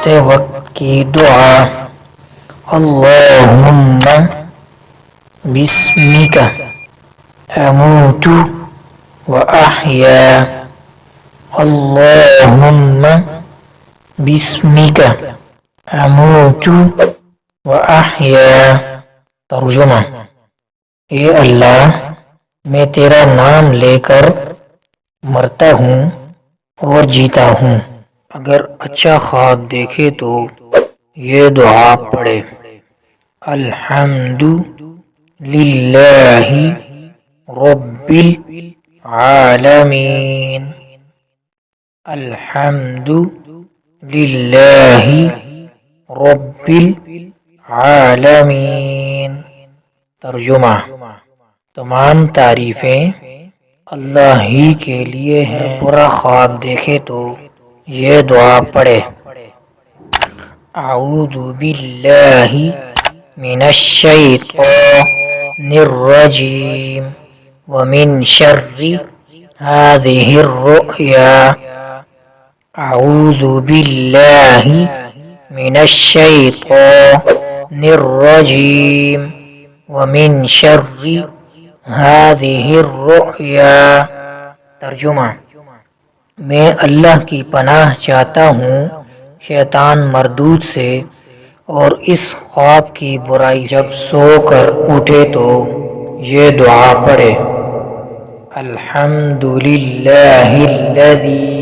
مرتے وقت کی دعا اللہم بسمک اموت و احیا اللہم بسمک اموت و احیا۔ ترجمہ: اے اللہ، میں تیرا نام لے کر مرتا ہوں اور جیتا ہوں۔ اگر اچھا خواب دیکھے تو یہ دعا پڑھے: الحمد للہ رب العالمین، الحمد للہ رب العالمین۔ ترجمہ: تمام تعریفیں اللہ ہی کے لیے ہیں۔ برا خواب دیکھے تو یہ دعا پڑھے: اعوذ باللہ من الشیطان الرجیم ومن شر هذه الرؤیا۔ اعوذ باللہ من الشیطان الرجیم ومن شر هذه الرؤیا۔ ترجمہ: میں اللہ کی پناہ چاہتا ہوں شیطان مردود سے اور اس خواب کی برائی۔ جب سو کر اٹھے تو یہ دعا پڑھے: الحمد للہ الذی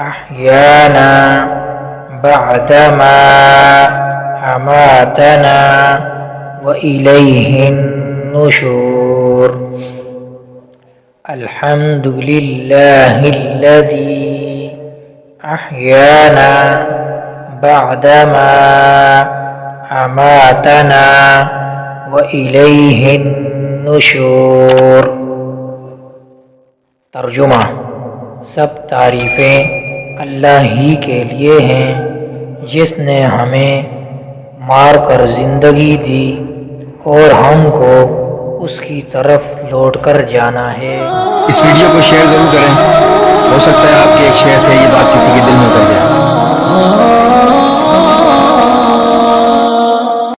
احیانا بعدما اماتنا وإلیہ النشور۔ الحمد للہ الذی احیانا بعدما اماتنا وإلیہ النشور۔ ترجمہ: سب تعریفیں اللہ ہی کے لیے ہیں جس نے ہمیں مار کر زندگی دی اور ہم کو اس کی طرف لوٹ کر جانا ہے۔ اس ویڈیو کو شیئر ضرور کریں، ہو سکتا ہے آپ کے ایک شیئر سے یہ بات کسی کے دل میں اتر جائے۔